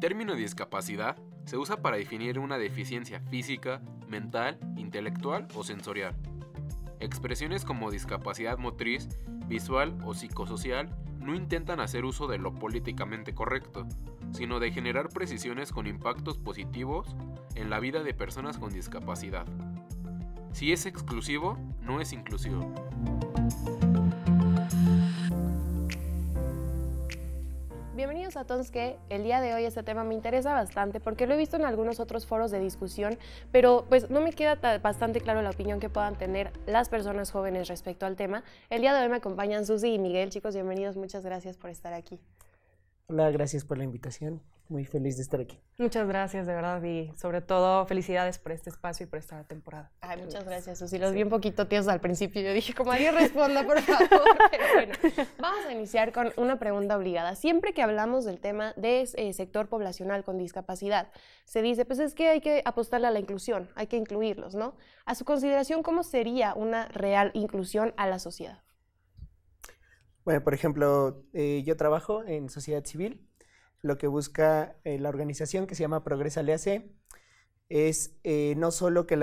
término discapacidad se usa para definir una deficiencia física, mental, intelectual o sensorial. Expresiones como discapacidad motriz, visual o psicosocial no intentan hacer uso de lo políticamente correcto, sino de generar precisiones con impactos positivos en la vida de personas con discapacidad. Si es exclusivo, no es inclusivo. Bienvenidos a Tonske. El día de hoy este tema me interesa bastante porque lo he visto en algunos otros foros de discusión, pero pues no me queda bastante claro la opinión que puedan tener las personas jóvenes respecto al tema. El día de hoy me acompañan Susi y Miguel. Chicos, bienvenidos, muchas gracias por estar aquí. Hola, gracias por la invitación. Muy feliz de estar aquí. Muchas gracias, de verdad, y sobre todo felicidades por este espacio y por esta temporada. Ay, muchas gracias, Susi. Los vi un poquito tíos al principio. Yo dije, como alguien responda, por favor. Pero bueno, vamos a iniciar con una pregunta obligada. Siempre que hablamos del tema de sector poblacional con discapacidad, se dice, pues es que hay que apostarle a la inclusión, hay que incluirlos, ¿no? A su consideración, ¿cómo sería una real inclusión a la sociedad? Bueno, por ejemplo, yo trabajo en sociedad civil. Lo que busca la organización, que se llama Progrésale AC, es no solo que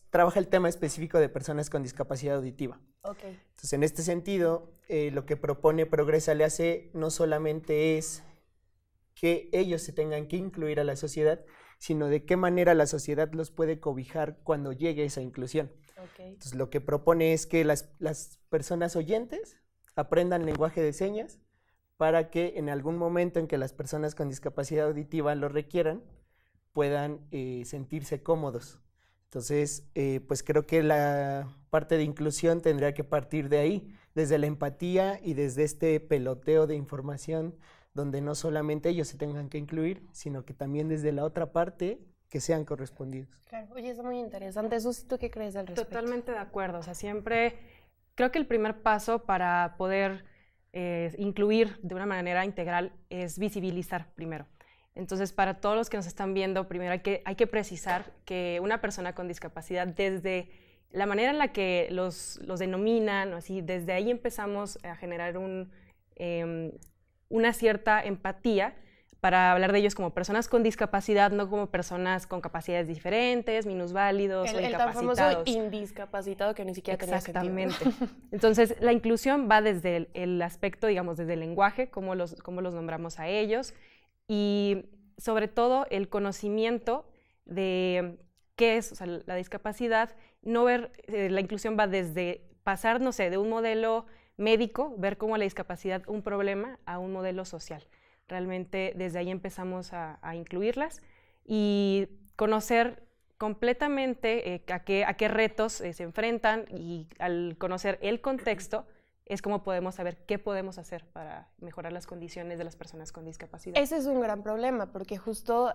trabaja el tema específico de personas con discapacidad auditiva. Okay. Entonces, en este sentido, lo que propone Progrésale AC no solamente es que ellos se tengan que incluir a la sociedad, sino de qué manera la sociedad los puede cobijar cuando llegue esa inclusión. Okay. Entonces, lo que propone es que las personas oyentes aprendan lenguaje de señas para que en algún momento en que las personas con discapacidad auditiva lo requieran, puedan sentirse cómodos. Entonces, pues creo que la parte de inclusión tendría que partir de ahí, desde la empatía y desde este peloteo de información, donde no solamente ellos se tengan que incluir, sino que también desde la otra parte que sean correspondidos. Claro, oye, es muy interesante. Susi, ¿tú qué crees al respecto? Totalmente de acuerdo, o sea, siempre creo que el primer paso para poder incluir de una manera integral es visibilizar primero. Entonces, para todos los que nos están viendo, primero hay que precisar que una persona con discapacidad, desde la manera en la que los denominan, así, desde ahí empezamos a generar una cierta empatía para hablar de ellos como personas con discapacidad, no como personas con capacidades diferentes, minusválidos o incapacitados. El tan famoso indiscapacitado que ni siquiera tenía sentido. Exactamente. Entonces, la inclusión va desde el aspecto, digamos, desde el lenguaje, cómo los nombramos a ellos, y sobre todo el conocimiento de qué es, o sea, la discapacidad. No ver, la inclusión va desde pasar, no sé, de un modelo médico, ver cómo la discapacidad un problema, a un modelo social. Realmente desde ahí empezamos a incluirlas y conocer completamente a qué retos se enfrentan, y al conocer el contexto es como podemos saber qué podemos hacer para mejorar las condiciones de las personas con discapacidad. Ese es un gran problema, porque justo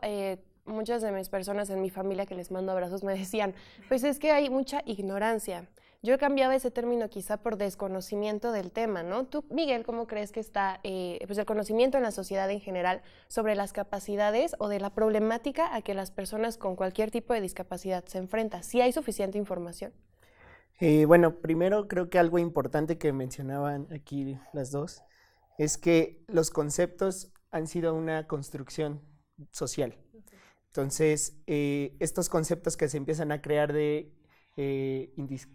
muchas de mis personas en mi familia, que les mando abrazos, me decían, pues es que hay mucha ignorancia. Yo cambiaba ese término quizá por desconocimiento del tema, ¿no? Tú, Miguel, ¿cómo crees que está pues el conocimiento en la sociedad en general sobre las capacidades o de la problemática a que las personas con cualquier tipo de discapacidad se enfrentan? ¿Sí hay suficiente información? Bueno, primero creo que algo importante que mencionaban aquí las dos es que los conceptos han sido una construcción social. Entonces, estos conceptos que se empiezan a crear de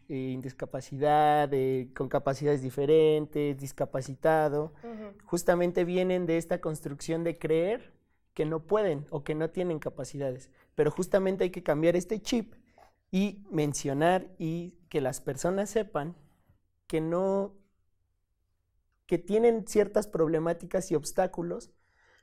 indiscapacidad, con capacidades diferentes, discapacitado, justamente vienen de esta construcción de creer que no pueden o que no tienen capacidades, pero justamente hay que cambiar este chip y mencionar y que las personas sepan que tienen ciertas problemáticas y obstáculos,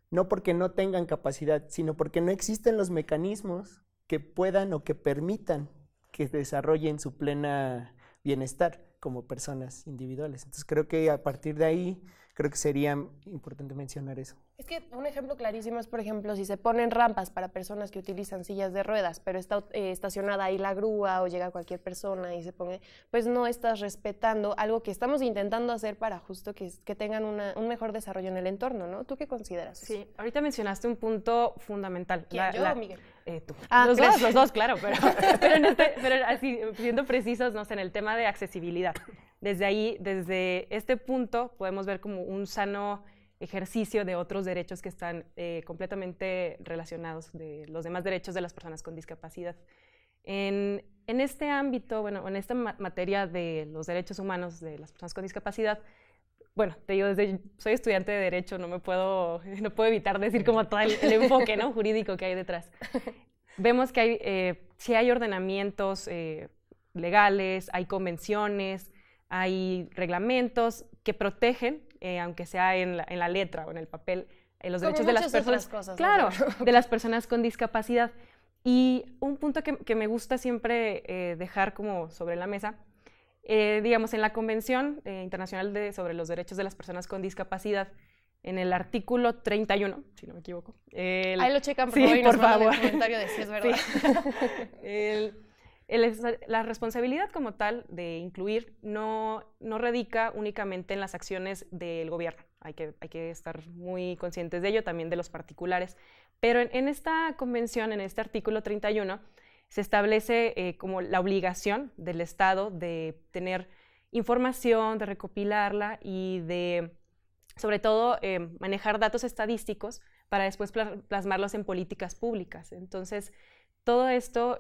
no porque no tengan capacidad, sino porque no existen los mecanismos que puedan o que permitan que desarrollen su plena bienestar como personas individuales. Entonces creo que a partir de ahí, creo que sería importante mencionar eso. Es que un ejemplo clarísimo es, por ejemplo, si se ponen rampas para personas que utilizan sillas de ruedas, pero está estacionada ahí la grúa o llega cualquier persona y se pone, pues no estás respetando algo que estamos intentando hacer para justo que tengan un mejor desarrollo en el entorno, ¿no? ¿Tú qué consideras? Sí, ahorita mencionaste un punto fundamental. ¿Quién, yo o Miguel? Tú. Ah, los dos, claro, pero así, siendo precisos, no sé, en el tema de accesibilidad. Desde ahí, desde este punto, podemos ver como un sano ejercicio de otros derechos que están completamente relacionados de los demás derechos de las personas con discapacidad. En este ámbito, bueno, en esta materia de los derechos humanos de las personas con discapacidad, bueno, te digo, soy estudiante de Derecho, no puedo evitar decir como todo el enfoque, ¿no?, jurídico que hay detrás. Vemos que sí hay ordenamientos legales, hay convenciones, hay reglamentos que protegen, aunque sea en la letra o en el papel, los derechos de las personas, cosas, claro, ¿no? de las personas con discapacidad. Y un punto que me gusta siempre dejar como sobre la mesa, digamos, en la Convención Internacional sobre los Derechos de las Personas con Discapacidad, en el artículo 31, si no me equivoco. Ahí lo checan, por sí, favor, y por nos mandan favor. el comentario de si es verdad. Sí. La responsabilidad como tal de incluir no radica únicamente en las acciones del gobierno. Hay que estar muy conscientes de ello, también de los particulares. Pero en esta convención, en este artículo 31, se establece como la obligación del Estado de tener información, de recopilarla y de, sobre todo, manejar datos estadísticos para después plasmarlos en políticas públicas. Entonces, todo esto,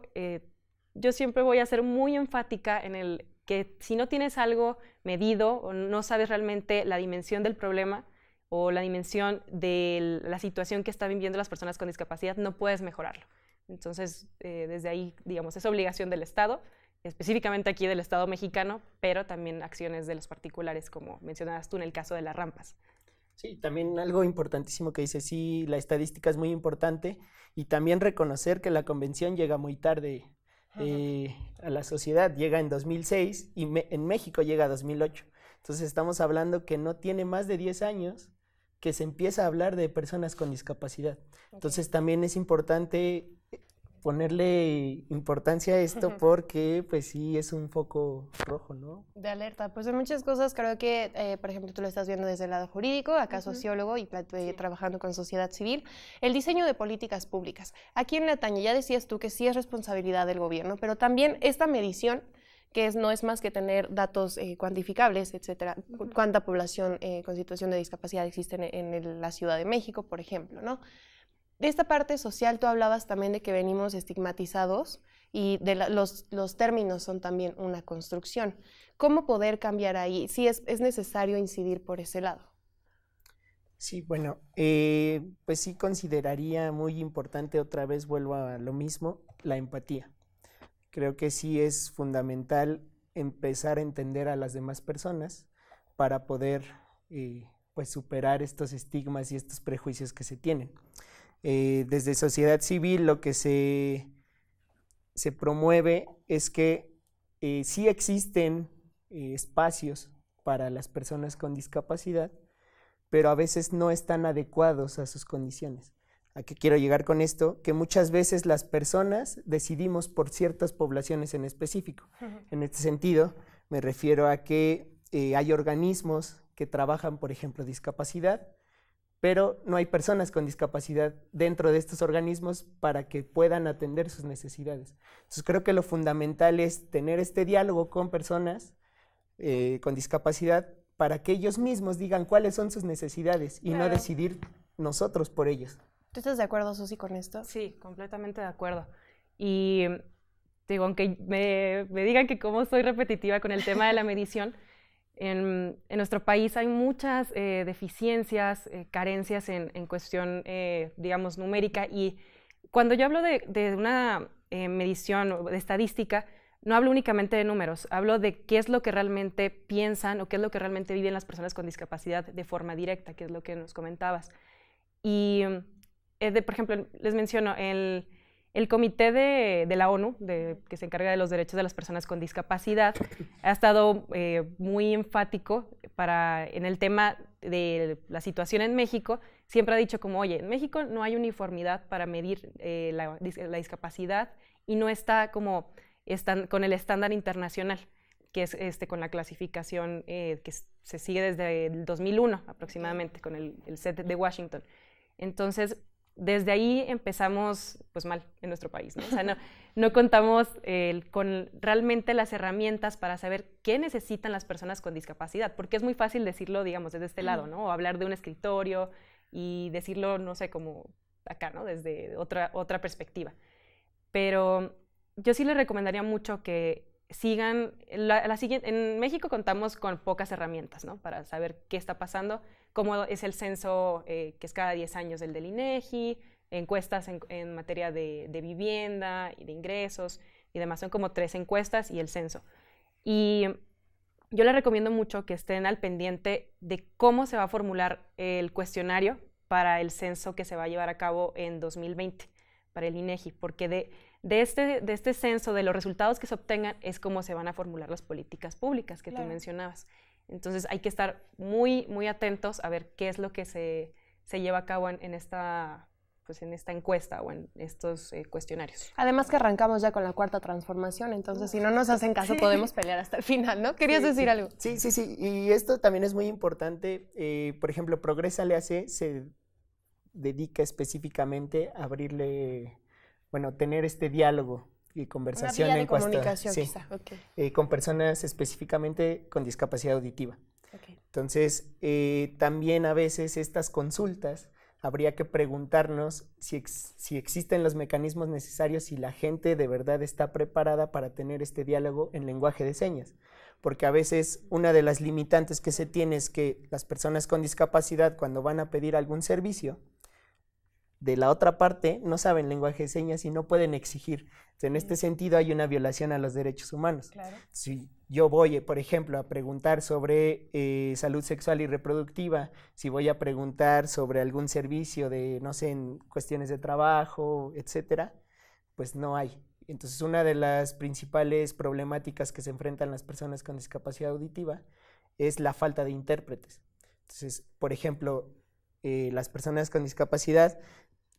yo siempre voy a ser muy enfática en el que si no tienes algo medido o no sabes realmente la dimensión del problema o la dimensión de la situación que están viviendo las personas con discapacidad, no puedes mejorarlo. Entonces, desde ahí, digamos, es obligación del Estado, específicamente aquí del Estado mexicano, pero también acciones de los particulares, como mencionabas tú en el caso de las rampas. Sí, también algo importantísimo que dice, sí, la estadística es muy importante y también reconocer que la convención llega muy tarde a la sociedad, llega en 2006 y en México llega a 2008. Entonces estamos hablando que no tiene más de 10 años que se empieza a hablar de personas con discapacidad. Entonces también es importante ponerle importancia a esto porque pues sí es un foco rojo, ¿no? De alerta. Pues en muchas cosas creo que, por ejemplo, tú lo estás viendo desde el lado jurídico, acá sociólogo y trabajando con sociedad civil. El diseño de políticas públicas. Aquí en Nataña ya decías tú que sí es responsabilidad del gobierno, pero también esta medición, que no es más que tener datos cuantificables, etcétera, cuánta población con situación de discapacidad existe en la Ciudad de México, por ejemplo, ¿no? De esta parte social tú hablabas también de que venimos estigmatizados y los términos son también una construcción. ¿Cómo poder cambiar ahí? Sí, es necesario incidir por ese lado. Sí, bueno, pues sí consideraría muy importante, otra vez vuelvo a lo mismo, la empatía. Creo que sí es fundamental empezar a entender a las demás personas para poder pues superar estos estigmas y estos prejuicios que se tienen. Desde sociedad civil lo que se promueve es que sí existen espacios para las personas con discapacidad, pero a veces no están adecuados a sus condiciones. ¿A qué quiero llegar con esto? Que muchas veces las personas decidimos por ciertas poblaciones en específico. En este sentido, me refiero a que hay organismos que trabajan, por ejemplo, discapacidad, pero no hay personas con discapacidad dentro de estos organismos para que puedan atender sus necesidades. Entonces creo que lo fundamental es tener este diálogo con personas con discapacidad para que ellos mismos digan cuáles son sus necesidades y no decidir nosotros por ellos. ¿Tú estás de acuerdo, Susi, con esto? Sí, completamente de acuerdo. Y digo, aunque me digan que como soy repetitiva con el tema de la medición, en nuestro país hay muchas deficiencias, carencias en cuestión, digamos, numérica. Y cuando yo hablo de una medición o de estadística, no hablo únicamente de números, hablo de qué es lo que realmente piensan o qué es lo que realmente viven las personas con discapacidad de forma directa, que es lo que nos comentabas. Y, por ejemplo, les menciono, el Comité de la ONU, que se encarga de los derechos de las personas con discapacidad, ha estado muy enfático en el tema de la situación en México. Siempre ha dicho como, oye, en México no hay uniformidad para medir la discapacidad y no está como con el estándar internacional, que es con la clasificación que se sigue desde el 2001 aproximadamente, con el set de Washington. Entonces, desde ahí empezamos pues mal en nuestro país, ¿no? O sea, no contamos con realmente las herramientas para saber qué necesitan las personas con discapacidad, porque es muy fácil decirlo, digamos, desde este lado, ¿no? O hablar de un escritorio y decirlo, no sé, como acá, ¿no? Desde otra perspectiva. Pero yo sí les recomendaría mucho que sigan, en México contamos con pocas herramientas, ¿no? Para saber qué está pasando, cómo es el censo, que es cada 10 años el del INEGI, encuestas en materia de vivienda y de ingresos y demás. Son como 3 encuestas y el censo. Y yo les recomiendo mucho que estén al pendiente de cómo se va a formular el cuestionario para el censo que se va a llevar a cabo en 2020 para el INEGI, porque de este censo, de los resultados que se obtengan, es cómo se van a formular las políticas públicas que tú mencionabas. Entonces hay que estar muy, muy atentos a ver qué es lo que se lleva a cabo en esta encuesta o en estos cuestionarios. Además que arrancamos ya con la 4ª transformación, entonces si no nos hacen caso podemos pelear hasta el final, ¿no? ¿Querías decir algo? Sí, y esto también es muy importante. Por ejemplo, Progrésale AC se dedica específicamente a abrirle, tener este diálogo y conversación una vía de comunicación, quizá. Con personas específicamente con discapacidad auditiva. Entonces, también a veces estas consultas habría que preguntarnos si existen los mecanismos necesarios, si la gente de verdad está preparada para tener este diálogo en lenguaje de señas. Porque a veces una de las limitantes que se tiene es que las personas con discapacidad, cuando van a pedir algún servicio, de la otra parte no saben lenguaje de señas y no pueden exigir. Entonces, en este sentido hay una violación a los derechos humanos. Claro. Si yo voy, por ejemplo, a preguntar sobre salud sexual y reproductiva, si voy a preguntar sobre algún servicio de, no sé, en cuestiones de trabajo, etcétera, pues no hay. Entonces, una de las principales problemáticas que se enfrentan las personas con discapacidad auditiva es la falta de intérpretes. Entonces, por ejemplo, las personas con discapacidad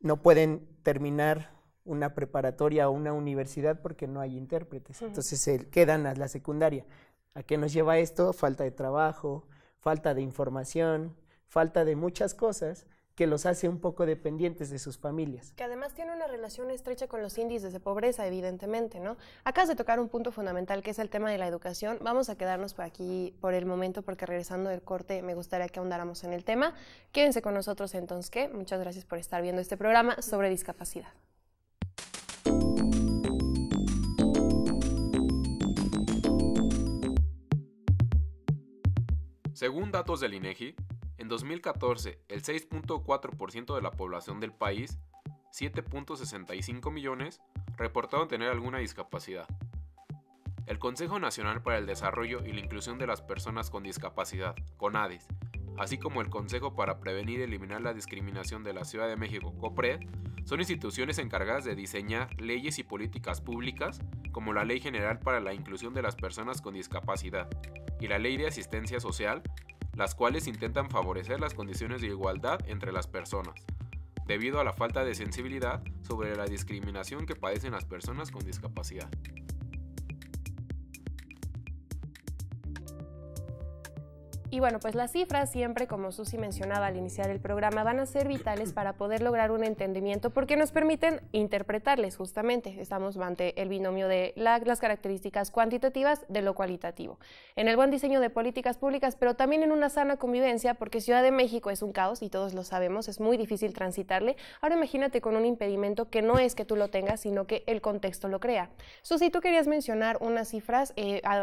no pueden terminar una preparatoria o una universidad porque no hay intérpretes. Entonces se quedan a la secundaria. ¿A qué nos lleva esto? Falta de trabajo, falta de información, falta de muchas cosas que los hace un poco dependientes de sus familias. Que además tiene una relación estrecha con los índices de pobreza, evidentemente, ¿no? Acabas de tocar un punto fundamental que es el tema de la educación. Vamos a quedarnos por aquí por el momento porque regresando del corte me gustaría que ahondáramos en el tema. Quédense con nosotros entonces, ¿qué? Muchas gracias por estar viendo este programa sobre discapacidad. Según datos del INEGI, en 2014, el 6.4% de la población del país, 7.65 millones, reportaron tener alguna discapacidad. El Consejo Nacional para el Desarrollo y la Inclusión de las Personas con Discapacidad, CONADIS, así como el Consejo para Prevenir y Eliminar la Discriminación de la Ciudad de México, COPRED, son instituciones encargadas de diseñar leyes y políticas públicas como la Ley General para la Inclusión de las Personas con Discapacidad y la Ley de Asistencia Social, las cuales intentan favorecer las condiciones de igualdad entre las personas, debido a la falta de sensibilidad sobre la discriminación que padecen las personas con discapacidad. Y bueno, pues las cifras siempre, como Susi mencionaba al iniciar el programa, van a ser vitales para poder lograr un entendimiento porque nos permiten interpretarles justamente. Estamos ante el binomio de las características cuantitativas de lo cualitativo. En el buen diseño de políticas públicas, pero también en una sana convivencia, porque Ciudad de México es un caos y todos lo sabemos, es muy difícil transitarle. Ahora imagínate con un impedimento que no es que tú lo tengas, sino que el contexto lo crea. Susi, tú querías mencionar unas cifras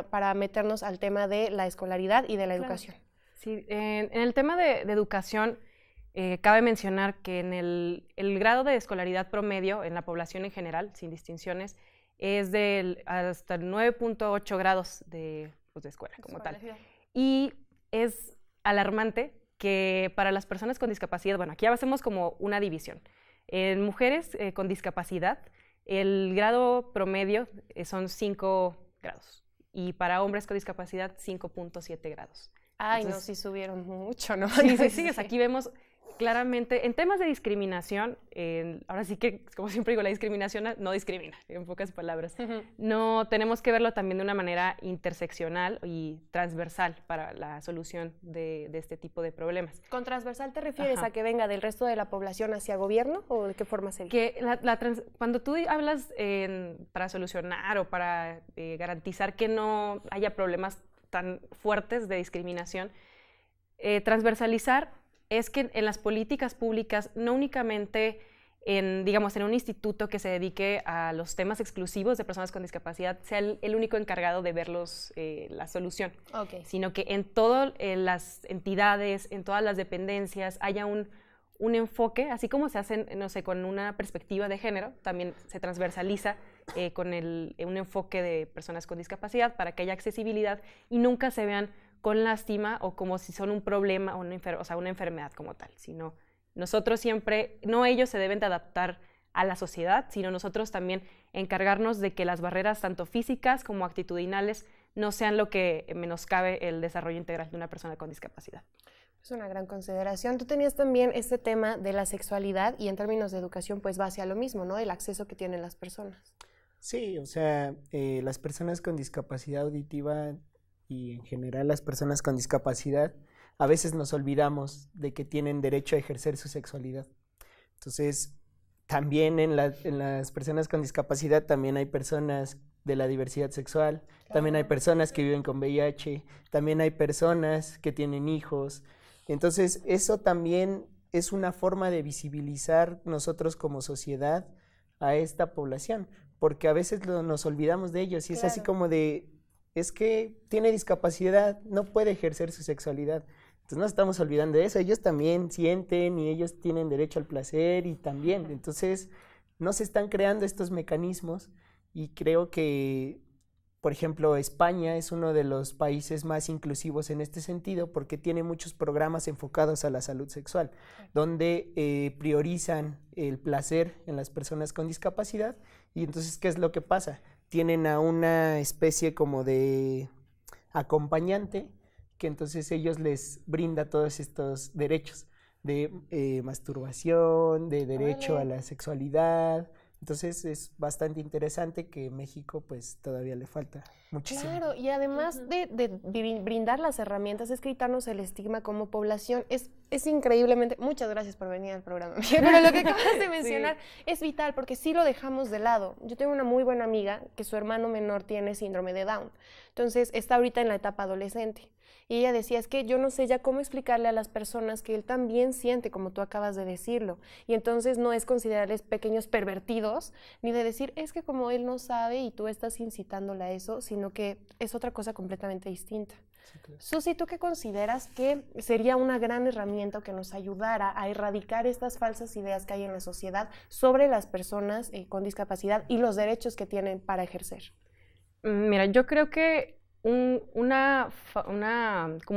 para meternos al tema de la escolaridad y de la educación. Sí, en el tema de educación, cabe mencionar que en el grado de escolaridad promedio en la población en general, sin distinciones, es hasta 9.8 grados de escuela como tal. Y es alarmante que para las personas con discapacidad, bueno, aquí hacemos como una división. En mujeres con discapacidad, el grado promedio son 5 grados y para hombres con discapacidad 5.7 grados. Ay, entonces, no, sí subieron mucho, ¿no? Sí, aquí vemos claramente, en temas de discriminación, ahora sí que, como siempre digo, la discriminación no discrimina, en pocas palabras. No, tenemos que verlo también de una manera interseccional y transversal para la solución de este tipo de problemas. ¿Con transversal te refieres a que venga del resto de la población hacia gobierno o de qué forma sería? Que cuando tú hablas para solucionar o para garantizar que no haya problemas tan fuertes de discriminación, transversalizar es que en las políticas públicas, no únicamente digamos, en un instituto que se dedique a los temas exclusivos de personas con discapacidad, sea el único encargado de verlos la solución, sino que en todas las entidades, en todas las dependencias, haya un enfoque, así como se hace, no sé, con una perspectiva de género, también se transversaliza con un enfoque de personas con discapacidad para que haya accesibilidad y nunca se vean con lástima o como si son un problema o una enfermedad como tal, sino nosotros siempre, no ellos se deben de adaptar a la sociedad, sino nosotros también encargarnos de que las barreras tanto físicas como actitudinales no sean lo que menoscabe el desarrollo integral de una persona con discapacidad. Es una gran consideración. Tú tenías también este tema de la sexualidad y en términos de educación pues va hacia lo mismo, ¿no? El acceso que tienen las personas. Sí, o sea, las personas con discapacidad auditiva y en general las personas con discapacidad, a veces nos olvidamos de que tienen derecho a ejercer su sexualidad. Entonces, también en las personas con discapacidad también hay personas de la diversidad sexual, también hay personas que viven con VIH, también hay personas que tienen hijos. Entonces, eso también es una forma de visibilizar nosotros como sociedad a esta población, porque a veces nos olvidamos de ellos y es así como de, es que tiene discapacidad, no puede ejercer su sexualidad. Entonces no estamos olvidando de eso, ellos también sienten y ellos tienen derecho al placer y también, entonces no se están creando estos mecanismos y creo que, por ejemplo, España es uno de los países más inclusivos en este sentido porque tiene muchos programas enfocados a la salud sexual, donde priorizan el placer en las personas con discapacidad y entonces, ¿qué es lo que pasa? Tienen a una especie como de acompañante que entonces ellos les brinda todos estos derechos de masturbación, de derecho a la sexualidad. Entonces es bastante interesante que México pues todavía le falta muchísimo. Claro, y además de brindar las herramientas, es quitarnos el estigma como población, es increíblemente, muchas gracias por venir al programa, pero lo que acabas de mencionar es vital porque sí lo dejamos de lado. Yo tengo una muy buena amiga que su hermano menor tiene síndrome de Down, entonces está ahorita en la etapa adolescente. Y ella decía, es que yo no sé ya cómo explicarle a las personas que él también siente, como tú acabas de decirlo. Y entonces no es considerarles pequeños pervertidos, ni de decir, es que como él no sabe y tú estás incitándole a eso, sino que es otra cosa completamente distinta. Sí, claro. Susi, ¿tú qué consideras que sería una gran herramienta que nos ayudara a erradicar estas falsas ideas que hay en la sociedad sobre las personas con discapacidad y los derechos que tienen para ejercer? Mira, yo creo que como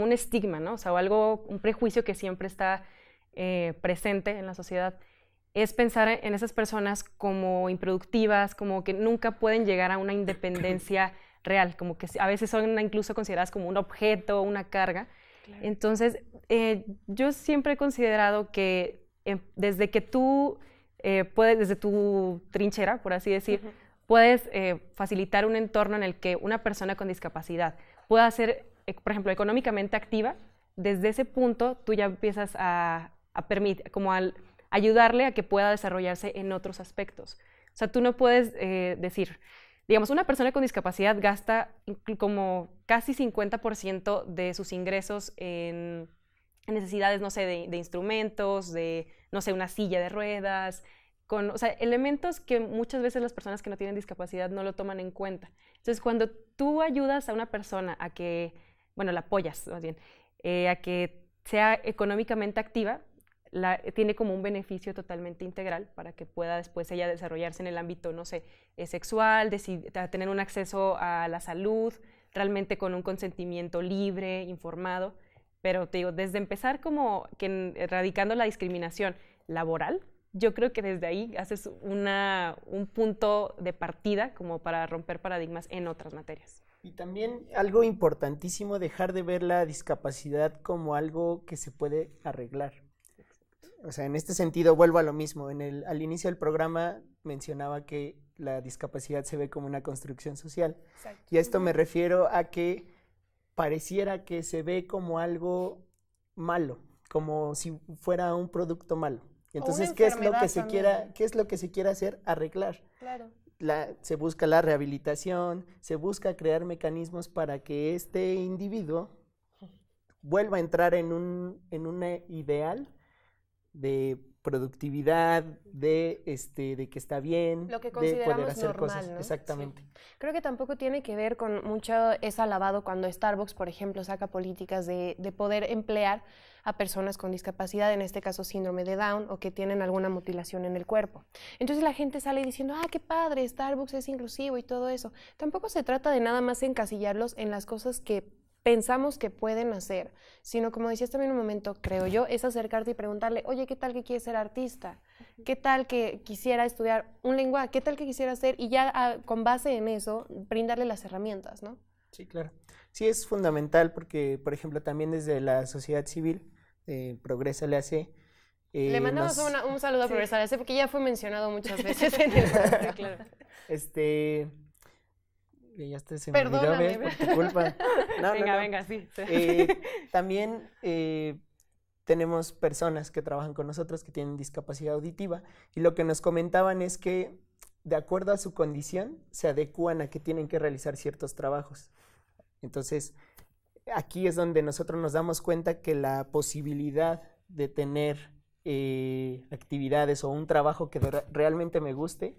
un estigma, ¿no? O sea, un prejuicio que siempre está presente en la sociedad, es pensar en esas personas como improductivas, como que nunca pueden llegar a una independencia real, como que a veces son incluso consideradas como un objeto, una carga. Claro. Entonces, yo siempre he considerado que desde que tú puedes, desde tu trinchera, por así decir, puedes facilitar un entorno en el que una persona con discapacidad pueda ser, por ejemplo, económicamente activa, desde ese punto tú ya empiezas a permitir, como al ayudarle a que pueda desarrollarse en otros aspectos. O sea, tú no puedes decir, digamos, una persona con discapacidad gasta como casi 50% de sus ingresos en necesidades, no sé, de instrumentos, de, no sé, una silla de ruedas, o sea, elementos que muchas veces las personas que no tienen discapacidad no lo toman en cuenta. Entonces, cuando tú ayudas a una persona a que, bueno, la apoyas más bien, a que sea económicamente activa, tiene como un beneficio totalmente integral para que pueda después ella desarrollarse en el ámbito, no sé, sexual, tener un acceso a la salud, realmente con un consentimiento libre, informado. Pero te digo, desde empezar como que erradicando la discriminación laboral, yo creo que desde ahí haces un punto de partida como para romper paradigmas en otras materias. Y también algo importantísimo, dejar de ver la discapacidad como algo que se puede arreglar. O sea, en este sentido vuelvo a lo mismo. Al inicio del programa mencionaba que la discapacidad se ve como una construcción social. Exacto. Y a esto me refiero a que pareciera que se ve como algo malo, como si fuera un producto malo. Entonces, ¿qué es lo que se quiera hacer? Arreglar. Claro. Se busca la rehabilitación, se busca crear mecanismos para que este individuo vuelva a entrar en un ideal de productividad, de que está bien, lo que de poder hacer normal, cosas. ¿no? Exactamente. Sí. Creo que tampoco tiene que ver con mucho, es alabado cuando Starbucks, por ejemplo, saca políticas de poder emplear a personas con discapacidad, en este caso síndrome de Down, o que tienen alguna mutilación en el cuerpo. Entonces la gente sale diciendo, qué padre, Starbucks es inclusivo y todo eso. Tampoco se trata de nada más encasillarlos en las cosas que pensamos que pueden hacer, sino como decías también un momento, creo yo, es acercarte y preguntarle, oye, ¿qué tal que quieres ser artista? ¿Qué tal que quisiera estudiar un lenguaje? ¿Qué tal que quisiera hacer? Y ya con base en eso, brindarle las herramientas, ¿no? Sí, claro. Sí, es fundamental porque, por ejemplo, también desde la sociedad civil, Progresa le hace... Le mandamos un saludo a Progresa le hace porque ya fue mencionado muchas veces en el programa, claro. Ya se me olvidó, ¿ves? Por tu culpa. Venga, sí. También tenemos personas que trabajan con nosotros que tienen discapacidad auditiva y lo que nos comentaban es que de acuerdo a su condición se adecúan a que tienen que realizar ciertos trabajos. Entonces, aquí es donde nosotros nos damos cuenta que la posibilidad de tener actividades o un trabajo que realmente me guste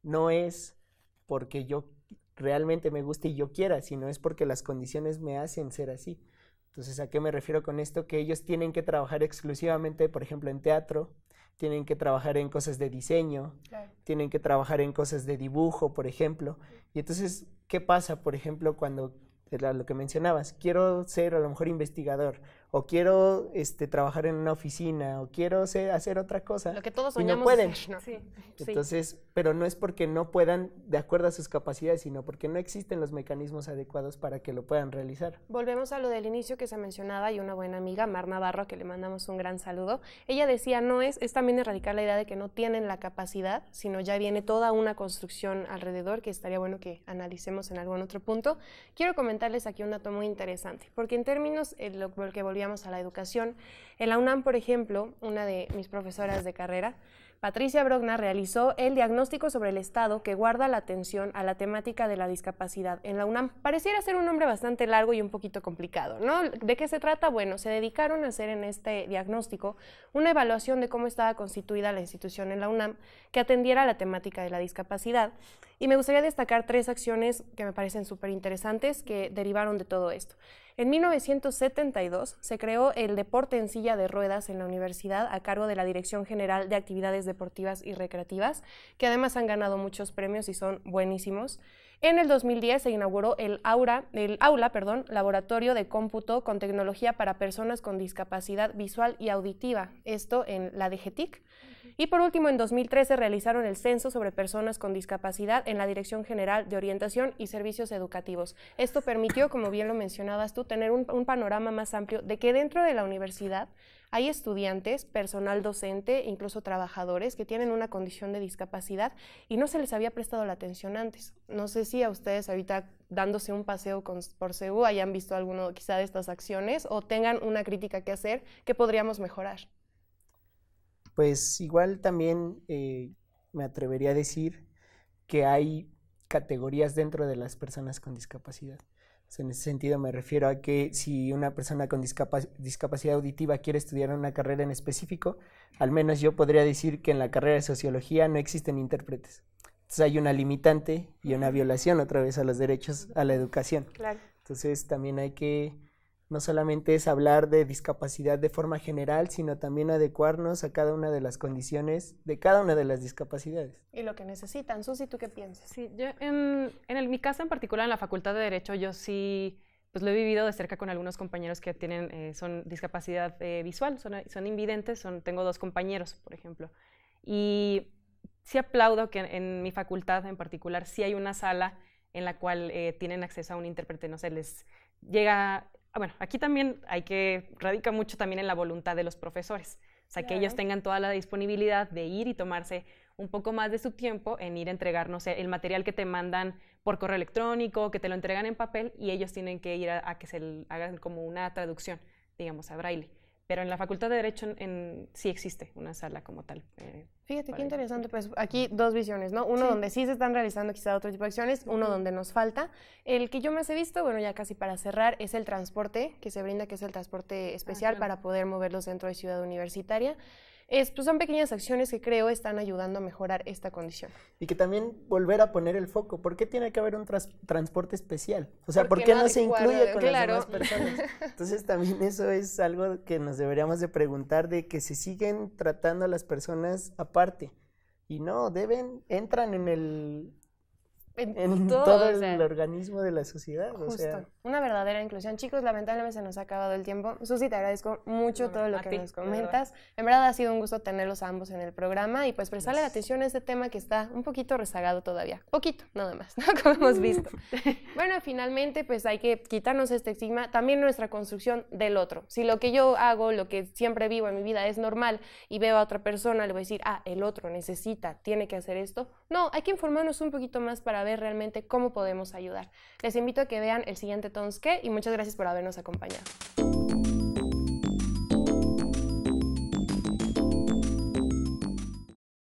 no es porque yo realmente me guste y yo quiera, sino es porque las condiciones me hacen ser así. Entonces, ¿a qué me refiero con esto? Que ellos tienen que trabajar exclusivamente, por ejemplo, en teatro, tienen que trabajar en cosas de diseño, claro, tienen que trabajar en cosas de dibujo, por ejemplo. Y entonces, ¿qué pasa, por ejemplo, cuando, era lo que mencionabas, quiero ser a lo mejor investigador, o quiero trabajar en una oficina, o quiero hacer otra cosa? Lo que todos soñamos. Y no pueden. ¿No? Sí. Entonces, pero no es porque no puedan de acuerdo a sus capacidades, sino porque no existen los mecanismos adecuados para que lo puedan realizar. Volvemos a lo del inicio que se mencionaba y una buena amiga, Mar Navarro, a que le mandamos un gran saludo. Ella decía, es también erradicar la idea de que no tienen la capacidad, sino ya viene toda una construcción alrededor que estaría bueno que analicemos en algún otro punto. Quiero comentarles aquí un dato muy interesante, porque en términos, lo que volvíamos a la educación, en la UNAM, por ejemplo, una de mis profesoras de carrera, Patricia Brogna, realizó el diagnóstico sobre el estado que guarda la atención a la temática de la discapacidad en la UNAM. Pareciera ser un nombre bastante largo y un poquito complicado, ¿no? ¿De qué se trata? Bueno, se dedicaron a hacer en este diagnóstico una evaluación de cómo estaba constituida la institución en la UNAM que atendiera a la temática de la discapacidad. Y me gustaría destacar 3 acciones que me parecen súper interesantes que derivaron de todo esto. En 1972 se creó el deporte en silla de ruedas en la universidad a cargo de la Dirección General de Actividades Deportivas y Recreativas, que además han ganado muchos premios y son buenísimos. En el 2010 se inauguró el aula, Laboratorio de Cómputo con Tecnología para Personas con Discapacidad Visual y Auditiva, esto en la DGTIC. Y por último, en 2013 realizaron el censo sobre personas con discapacidad en la Dirección General de Orientación y Servicios Educativos. Esto permitió, como bien lo mencionabas tú, tener un panorama más amplio de que dentro de la universidad hay estudiantes, personal docente, incluso trabajadores que tienen una condición de discapacidad y no se les había prestado la atención antes. No sé si a ustedes ahorita dándose un paseo por CEU hayan visto alguno quizá de estas acciones o tengan una crítica que hacer que podríamos mejorar. Pues igual también me atrevería a decir que hay categorías dentro de las personas con discapacidad. O sea, en ese sentido me refiero a que si una persona con discapacidad auditiva quiere estudiar una carrera en específico, al menos yo podría decir que en la carrera de sociología no existen intérpretes. Entonces hay una limitante y una violación otra vez a los derechos a la educación. Claro. Entonces también hay que, no solamente es hablar de discapacidad de forma general, sino también adecuarnos a cada una de las condiciones de cada una de las discapacidades. Y lo que necesitan. Susi, ¿tú qué piensas? Sí, yo mi caso en particular, en la Facultad de Derecho, yo sí pues lo he vivido de cerca con algunos compañeros que tienen, son discapacidad visual, son invidentes, tengo 2 compañeros, por ejemplo. Y sí aplaudo que en mi facultad en particular sí hay una sala en la cual tienen acceso a un intérprete, no sé, les llega... Bueno, aquí también radica mucho también en la voluntad de los profesores, O sea, que ellos tengan toda la disponibilidad de ir y tomarse un poco más de su tiempo en ir a entregar, no sé, el material que te mandan por correo electrónico, que te lo entregan en papel y ellos tienen que ir a que se hagan como una traducción, digamos, a braille. Pero en la Facultad de Derecho sí existe una sala como tal. Fíjate qué interesante, pues aquí dos visiones, ¿no? Uno donde sí se están realizando quizá otro tipo de acciones, uno donde nos falta. El que yo más he visto, bueno, ya casi para cerrar, es el transporte que se brinda, que es el transporte especial para poder moverlos dentro de Ciudad Universitaria. Pues son pequeñas acciones que creo están ayudando a mejorar esta condición. Y que también volver a poner el foco. ¿Por qué tiene que haber un transporte especial? O sea, ¿por qué no se incluye con las demás personas? Entonces también eso es algo que nos deberíamos de preguntar, de que se siguen tratando a las personas aparte. Y no, entran en todo el organismo de la sociedad. Justo, o sea, una verdadera inclusión. Chicos, lamentablemente se nos ha acabado el tiempo. Susi, te agradezco mucho todo lo que nos comentas. En verdad ha sido un gusto tenerlos a ambos en el programa y pues prestarle la atención a este tema que está un poquito rezagado todavía. Poquito, nada más, ¿no? Como hemos visto. Bueno, finalmente pues hay que quitarnos este estigma, también nuestra construcción del otro. Si lo que yo hago, lo que siempre vivo en mi vida es normal y veo a otra persona, le voy a decir, el otro necesita, tiene que hacer esto. No, hay que informarnos un poquito más para ver realmente cómo podemos ayudar. Les invito a que vean el siguiente Tons Que y muchas gracias por habernos acompañado.